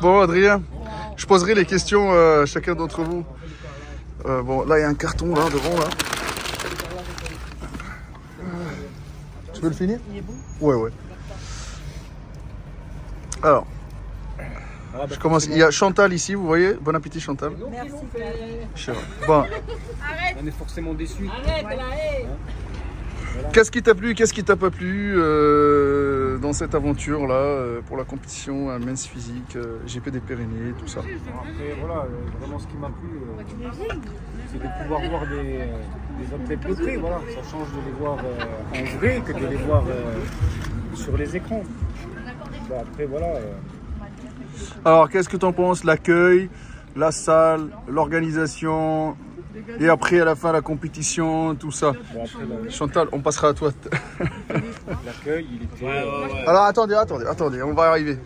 Bon, Adrien, je poserai les questions à chacun d'entre vous. Bon, là, il y a un carton là devant là. Tu veux le finir? Il est bon? Ouais, ouais. Alors, je commence. Il y a Chantal ici, vous voyez? Bon appétit, Chantal. Merci. Bon. On est forcément déçus. Qu'est-ce qui t'a plu, qu'est-ce qui t'a pas plu dans cette aventure-là pour la compétition à Men's Physique, GP des Pyrénées, tout ça? Après, voilà, vraiment ce qui m'a plu, c'est de pouvoir voir des athlètes de près. Voilà. Ça change de les voir en vrai que de les voir sur les écrans. Bah, après, voilà. Alors, qu'est-ce que tu en penses? L'accueil, la salle, l'organisation, et après, à la fin, la compétition, tout ça. Bon, après, Chantal, on passera à toi. l'accueil, il était... Alors, attendez, on va arriver.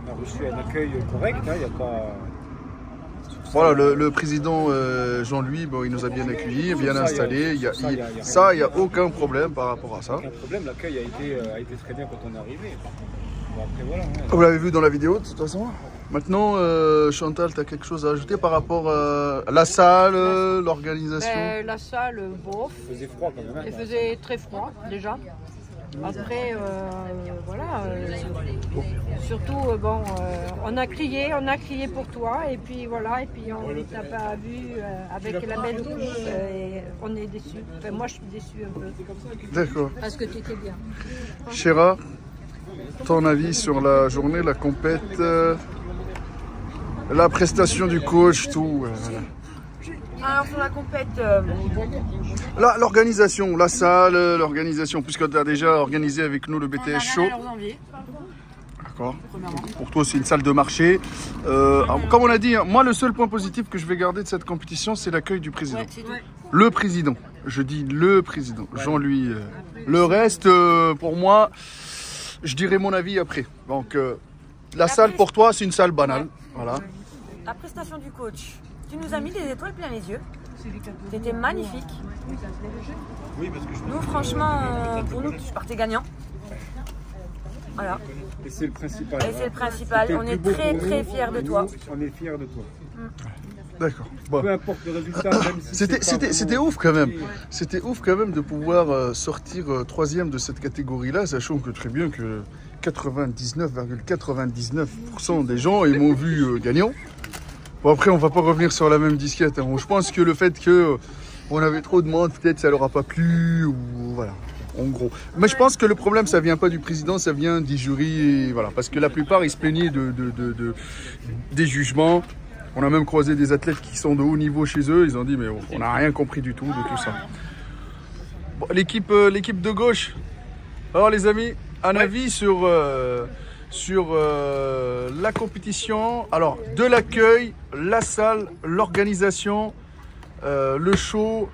On a reçu un accueil correct, il n'y a pas... Voilà, le président Jean-Louis, bon, il nous a bien accueillis, bien installés. Il n'y a aucun problème par rapport à ça. Aucun problème, l'accueil a été très bien quand on est arrivé. Bon, après, voilà, vous l'avez vu dans la vidéo, de toute façon. Maintenant, Chantal, tu as quelque chose à ajouter par rapport à la salle, l'organisation? La salle, bof. Il faisait froid quand même. Il faisait très froid déjà. Après, voilà. Surtout, bon, on a crié pour toi. Et puis voilà, et puis on ne t'a pas vu avec la belle course. Et on est déçus. Enfin, moi, je suis déçue un peu. D'accord. Parce que tu étais bien. Chéra, ton avis sur la journée, la compète, la prestation du coach, tout. Alors sur la compète, l'organisation, la salle, l'organisation, puisque tu as déjà organisé avec nous le BTS Show. D'accord. Pour toi, c'est une salle de marché. Comme on a dit, moi, le seul point positif que je vais garder de cette compétition, c'est l'accueil du président. Le président, je dis le président, Jean-Louis. Le reste, pour moi, je dirai mon avis après. Donc, la salle, pour toi, c'est une salle banale. Voilà. La prestation du coach. Tu nous as mis des étoiles plein les yeux. C'était magnifique. Nous, franchement, pour nous, tu partais gagnant. Voilà. Et c'est le principal. Et c'est le principal. On est très très fiers de toi. On est fiers de toi. D'accord. Bon. Peu importe le résultat, même si c'était ouf quand même. C'était ouf quand même de pouvoir sortir troisième de cette catégorie-là, sachant que très bien que 99,99% des gens ils m'ont vu gagnant. Bon, après, on va pas revenir sur la même disquette. Hein. Je pense que le fait qu'on avait trop de monde, peut-être ça leur a pas plu, ou voilà, en gros. Mais je pense que le problème, ça vient pas du président, ça vient des jurys, voilà, parce que la plupart, ils se plaignaient des jugements. On a même croisé des athlètes qui sont de haut niveau chez eux, ils ont dit, mais on n'a rien compris du tout de tout ça. Bon, l'équipe de gauche, alors les amis, un avis sur la compétition, alors de l'accueil, la salle, l'organisation, le show.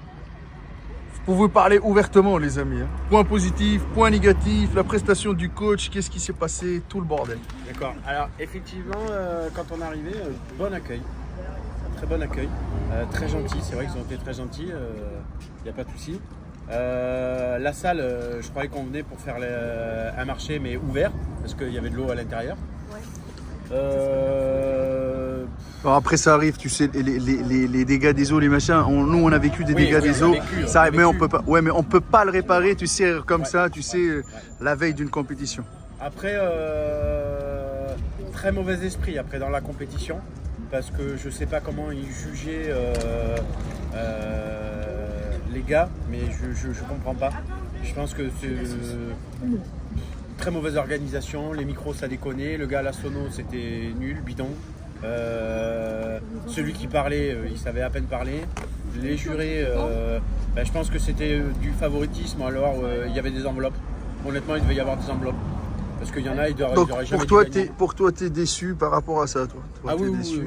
Vous pouvez parler ouvertement les amis. Hein. Point positif, point négatif, la prestation du coach, qu'est-ce qui s'est passé, tout le bordel. D'accord, alors effectivement, quand on est arrivé, bon accueil, très bon accueil, très gentil, c'est vrai qu'ils ont été très gentils, il n'y a pas de souci. La salle, je croyais qu'on venait pour faire un marché mais ouvert parce qu'il y avait de l'eau à l'intérieur. Alors après ça arrive, tu sais, les dégâts des eaux, les machins. Nous on a vécu des dégâts des eaux, ça, mais on peut pas. Ouais, mais on peut pas le réparer, tu sais, comme ça, tu sais, la veille d'une compétition. Après, très mauvais esprit après dans la compétition parce que je sais pas comment ils jugeaient. Les gars, mais je comprends pas. Je pense que c'est très mauvaise organisation, les micros ça déconnait, le gars à la sono c'était nul, bidon. Celui qui parlait, il savait à peine parler. Les jurés, je pense que c'était du favoritisme, alors il y avait des enveloppes. Honnêtement, il devait y avoir des enveloppes. Parce qu'il y en a, il n'aurait jamais pour toi, tu es déçu par rapport à ça, toi? Ah oui, déçu,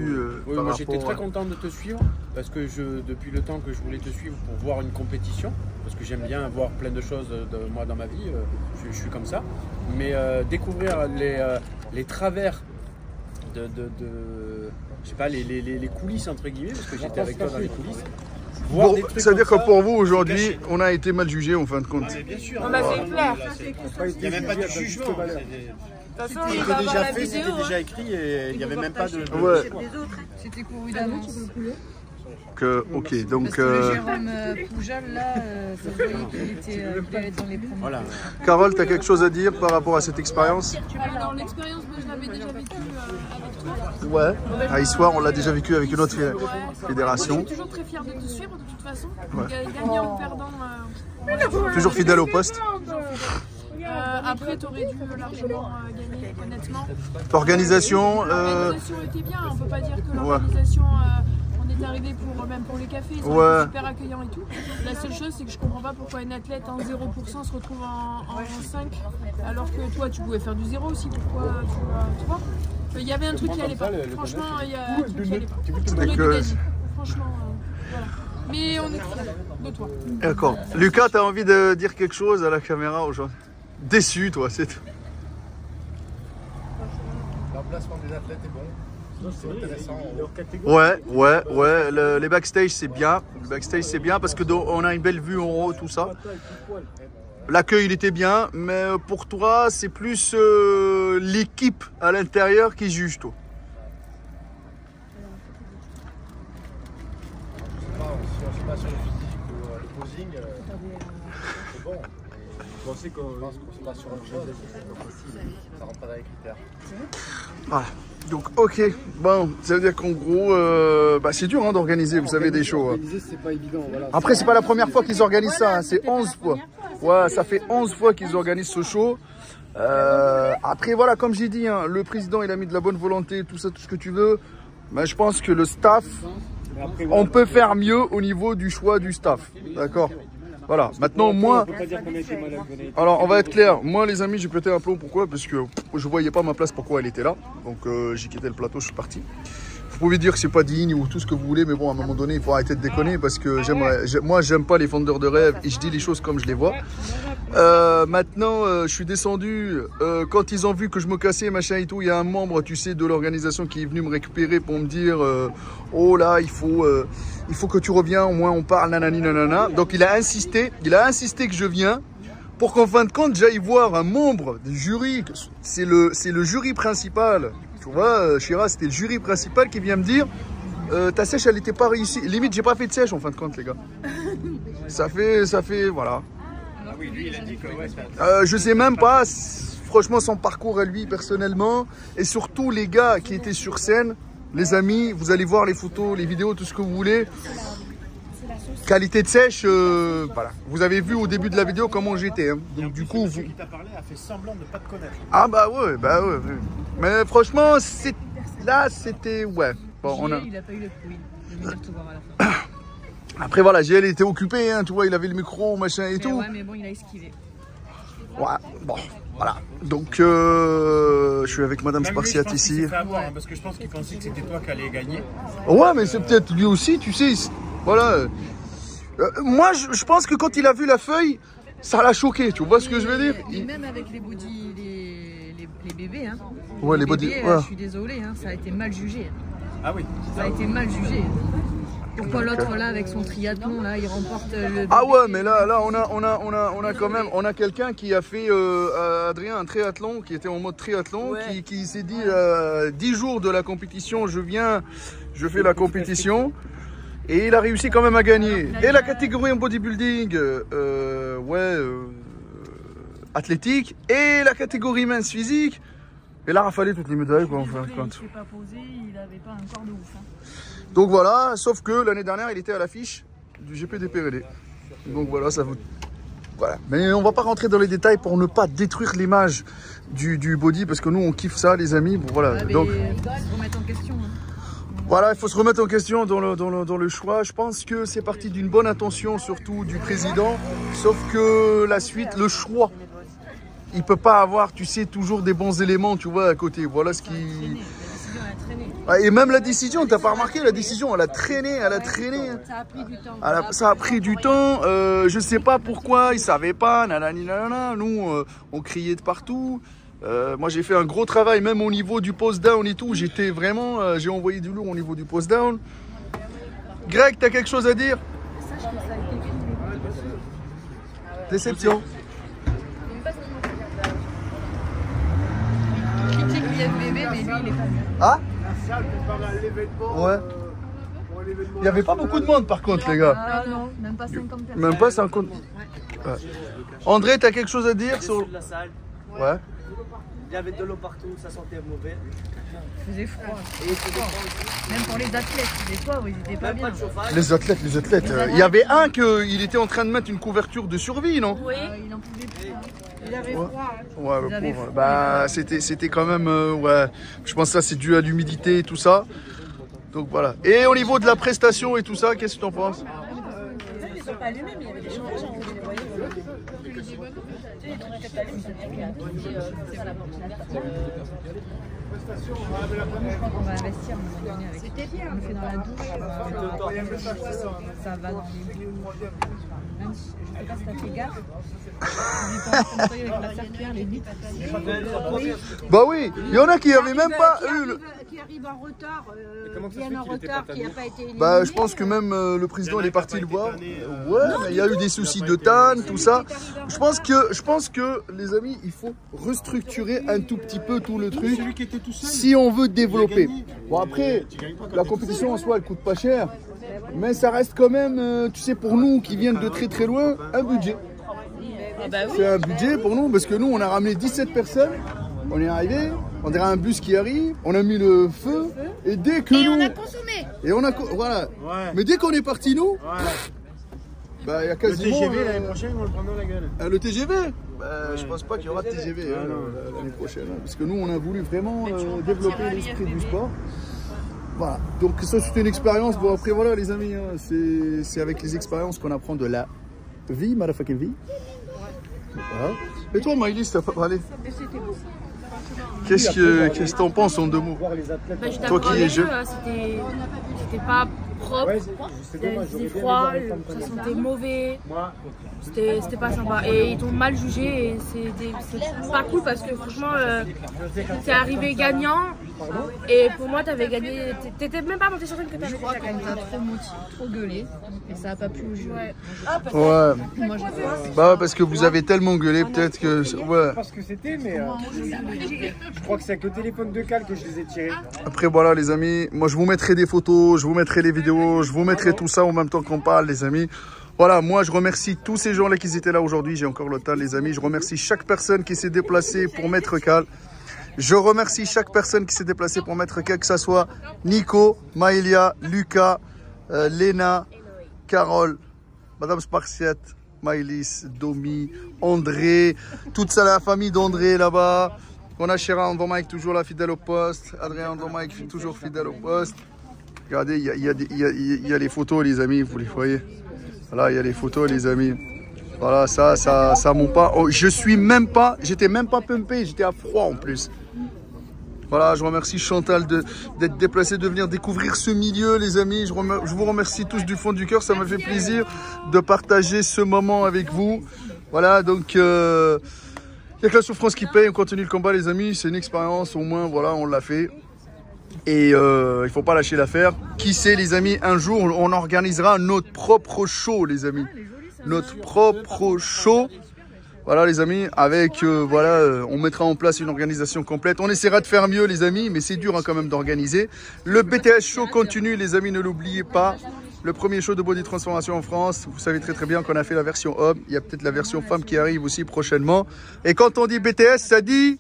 oui, moi j'étais très content de te suivre parce que depuis le temps que je voulais te suivre pour voir une compétition, parce que j'aime bien voir plein de choses moi dans ma vie, je suis comme ça. Mais découvrir les travers je sais pas, les coulisses entre guillemets, parce que j'étais avec toi dans les coulisses. voir Bon, des trucs c'est-à-dire que comme ça, pour vous, c'est aujourd'hui, gâché. on a été mal jugé en fin de compte. Mais bien sûr. Ah bah, c'est clair. Il n'y a même pas de jugement. De toute façon, il va C'était avoir déjà la fait, vidéo. c'était déjà écrit et il n'y avait même pas de... Ouais. C'était couru d'avance. Ok, donc... Parce que le Jérôme Poujal, là, ça se voyait qu'il allait être dans les promos. Voilà. Carole, tu as quelque chose à dire par rapport à cette expérience? Alors l'expérience, moi je l'avais déjà vécue avec toi. Ouais. À Issoire, on l'a déjà vécu avec une autre fédération. Moi je suis toujours très fière de te suivre de toute façon. Gagnant ou perdant. Toujours fidèle au poste. Après, tu aurais dû largement gagner, honnêtement. Organisation. L'organisation était bien, on peut pas dire que l'organisation. On est arrivé même pour les cafés, ils sont super accueillants et tout. La seule chose, c'est que je comprends pas pourquoi une athlète en 0% se retrouve en 5, alors que toi, tu pouvais faire du 0 aussi. Pourquoi tu vois il y avait un truc qui allait pas. Franchement, il y a un truc qui allait pas. Tu aurais dû gagner. Franchement, voilà. Mais on est fiers de toi. D'accord. Lucas, tu as envie de dire quelque chose à la caméra aujourd'hui? Déçu, toi, c'est tout. L'emplacement des athlètes est bon. C'est intéressant. Ouais. Les backstage, c'est bien. Le backstage, c'est bien parce que on a une belle vue en haut, tout ça. L'accueil, il était bien, mais pour toi, c'est plus l'équipe à l'intérieur qui juge, toi. Si on se base sur le physique ou le posing, c'est bon. Je pense qu'on se base sur autre chose, ça rentre pas dans les critères. Voilà. Donc, ok. Bon, ça veut dire qu'en gros, c'est dur d'organiser, vous savez, des shows. Organiser, c'est pas évident. Voilà. Après, c'est pas la première fois qu'ils organisent ça, hein, c'est 11 fois. Ouais, ça fait 11 fois qu'ils organisent ce show. Après, voilà, comme j'ai dit, hein, le président, il a mis de la bonne volonté, tout ça, tout ce que tu veux. Mais je pense que le staff, on peut faire mieux au niveau du choix du staff. D'accord? Voilà, maintenant moi, alors on va être clair, moi les amis j'ai pété un plomb, pourquoi? Parce que je voyais pas ma place pourquoi elle était là, donc j'ai quitté le plateau, je suis parti. Vous pouvez dire que c'est pas digne ou tout ce que vous voulez, mais bon à un moment donné il faut arrêter de déconner parce que moi j'aime pas les vendeurs de rêves et je dis les choses comme je les vois. Maintenant je suis descendu, quand ils ont vu que je me cassais machin et tout, il y a un membre tu sais de l'organisation qui est venu me récupérer pour me dire oh là il faut que tu reviens, au moins on parle nanani nanana. Donc il a insisté que je viens pour qu'en fin de compte j'aille voir un membre du jury, c'est le jury principal. Tu vois, Chira, c'était le jury principal qui vient me dire ta sèche, elle n'était pas réussie. Limite, j'ai pas fait de sèche en fin de compte, les gars. Ça fait, voilà. Ah oui, lui, il a dit que ouais, je sais même pas, franchement, son parcours à lui, personnellement. Et surtout, les gars qui étaient sur scène, les amis, vous allez voir les photos, les vidéos, tout ce que vous voulez. Qualité de sèche, voilà. Vous avez vu au début de la vidéo comment j'étais. Hein. Donc du coup, celui qui t'a parlé a fait semblant de ne pas te connaître. Ah bah ouais. Mais franchement, là c'était ouais. Bon, Il a pas eu le bruit. Il va venir te voir à la fin. Après voilà, JL était occupé, hein, tu vois, il avait le micro, machin et tout. Ouais, mais bon, il a esquivé. Ouais, bon, voilà. Donc je suis avec Madame Spartiate ici. Avoir, hein, parce que je pense qu'il pensait que c'était toi qui allais gagner. Ouais, mais c'est peut-être lui aussi, tu sais. Voilà. Moi, je pense que quand il a vu la feuille, ça l'a choqué, tu vois ce que je veux dire? Et même avec les body, les bébés, hein. Ouais, les body. Bébés, Ouais. je suis désolée, hein, ça a été mal jugé. Ah oui. Ça a été mal jugé. Pourquoi l'autre là avec son triathlon là, il remporte le. Ah ouais, mais là on a quand même, on a quelqu'un qui a fait Adrien un triathlon, qui était en mode triathlon, Ouais. qui s'est dit 10 jours de la compétition, je fais la compétition. Et il a réussi quand même à gagner. Et la catégorie en bodybuilding, athlétique, et la catégorie mince physique. Et là, il a fallu toutes les médailles, quoi, en fin de compte. Il s'est pas posé, il n'avait pas un corps de ouf. Hein. Donc voilà, sauf que l'année dernière, il était à l'affiche du GP des Pyrénées. Donc voilà, ça vous... Voilà. Mais on va pas rentrer dans les détails pour ne pas détruire l'image du body, parce que nous, on kiffe ça, les amis. Bon, voilà. Ouais, Donc... il faut se remettre en question. Hein. Voilà, il faut se remettre en question dans le choix. Je pense que c'est parti d'une bonne intention, surtout du président. Sauf que la suite, le choix, il peut pas avoir, tu sais, toujours des bons éléments, tu vois, à côté. Voilà ce qui... La décision a traîné. Et même la décision, t'as pas remarqué, la décision, elle a traîné. Ça a pris du temps. Ça a pris du temps. Je sais pas pourquoi, ils savaient pas. Nanani, nanana. Nous, on criait de partout. Moi j'ai fait un gros travail même au niveau du post down et tout, j'étais vraiment, j'ai envoyé du lourd au niveau du post down. Greg, t'as quelque chose à dire? Déception. Critique l'IFBB, mais lui, il est pas bien. Ah? Ouais. Il n'y avait pas beaucoup de monde par contre, les gars. Ah non, même pas 50 personnes. Même pas 50. Ouais. André, t'as quelque chose à dire sur la salle? Ouais. Il y avait de l'eau partout, ça sentait mauvais. Il faisait froid. Et c'était Même pour les athlètes, les pauvres, ils étaient pas bien. Les athlètes. Il y avait un il était en train de mettre une couverture de survie, non? Oui. Il en pouvait plus. Il avait froid. Hein. Ouais, Il le avait pauvre. froid. Bah, c'était quand même. Ouais. Je pense que ça, c'est dû à l'humidité et tout ça. Donc voilà. Et au niveau de la prestation et tout ça, qu'est-ce que tu en penses? Ils sont pas allumés, mais il y avait des chauffages, hein, vous les voyez. On va investir à un moment donné avec. C'était bien. On le fait dans la douche. Ça va dans les. Même si, je sais pas si t'as fait gaffe. On est en train de avec la serpillère, les vitres. Bah oui, il y en a qui n'avaient même pas eu le. Qui arrive en retard, comment ça se bien fait en qu'il était retard, pas qui n'a pas été éliminé. Bah, je pense que même le président il est parti le voir. Ouais, mais il y a eu des soucis de TAN, tout ça. Je pense que les amis, il faut restructurer un tout petit peu tout le truc si on veut développer. Bon après, la compétition en soi elle coûte pas cher, mais ça reste quand même, tu sais, pour nous qui viennent de très très loin, un budget. C'est un budget pour nous parce que nous on a ramené 17 personnes, on est arrivé, on dirait un bus qui arrive, on a mis le feu et dès que nous... on a consommé. Et on a... Voilà. Ouais. Mais dès qu'on est parti nous, bah il y a quasiment... Le TGV l'année prochaine, ils vont le prendre dans la gueule. Le TGV je pense pas qu'il y aura de TGV l'année prochaine. Parce que nous on a voulu vraiment développer l'esprit du sport. Voilà, donc ça c'était une expérience. Bon après voilà les amis, hein, c'est avec les expériences qu'on apprend de la vie, motherfucking vie. Voilà. Et toi Maïlis, t'as pas parlé? Qu'est-ce que t'en penses en deux mots? Toi qui es jeune. C'était pas propre, c'était froid, ça sentait mauvais, c'était pas sympa. Et ils t'ont mal jugé et c'est pas cool parce que franchement, t'es arrivé gagnant et pour moi t'avais gagné, t'étais même pas monté sur scène que t'avais déjà gagné. Trop gueulé et ça a pas plu au jeu. Ouais. Moi, Bah parce que vous avez tellement gueulé peut-être que... Ouais. Parce que c'était, mais je crois que c'est avec le téléphone de Cal que je les ai tirés. Après voilà les amis, moi je vous mettrai des photos, je vous mettrai les vidéos, je vous mettrai tout ça en même temps qu'on parle les amis. Voilà, moi je remercie tous ces gens là qui étaient là aujourd'hui, j'ai encore le temps les amis. Je remercie chaque personne qui s'est déplacée pour mettre Cal. Je remercie chaque personne qui s'est déplacée pour mettre Cal, que ce soit Nico, Maëlia, Lucas, Léna, Carole, Madame Spartiate, Maëlys, Domi, André, toute ça, la famille d'André là-bas. On a Chéra Andomike toujours là, fidèle au poste. Adrien Andomike toujours fidèle au poste. Regardez, il y a les photos les amis, vous les voyez. Voilà, il y a les photos les amis. Voilà, ça monte pas. Oh, j'étais même pas pumpé, j'étais à froid en plus. Voilà, je remercie Chantal d'être déplacée, de venir découvrir ce milieu, les amis. Je vous remercie tous du fond du cœur. Ça m'a fait plaisir de partager ce moment avec vous. Voilà, donc il n'y a que la souffrance qui paye. On continue le combat, les amis. C'est une expérience, au moins, voilà, on l'a fait. Et il ne faut pas lâcher l'affaire. Qui sait, les amis, un jour, on organisera notre propre show, les amis. Notre propre show. Voilà les amis, avec on mettra en place une organisation complète. On essaiera de faire mieux les amis, mais c'est dur hein, quand même d'organiser. Le BTS Show continue les amis, ne l'oubliez pas. Le premier show de body transformation en France. Vous savez très très bien qu'on a fait la version homme. Il y a peut-être la version femme qui arrive aussi prochainement. Et quand on dit BTS, ça dit...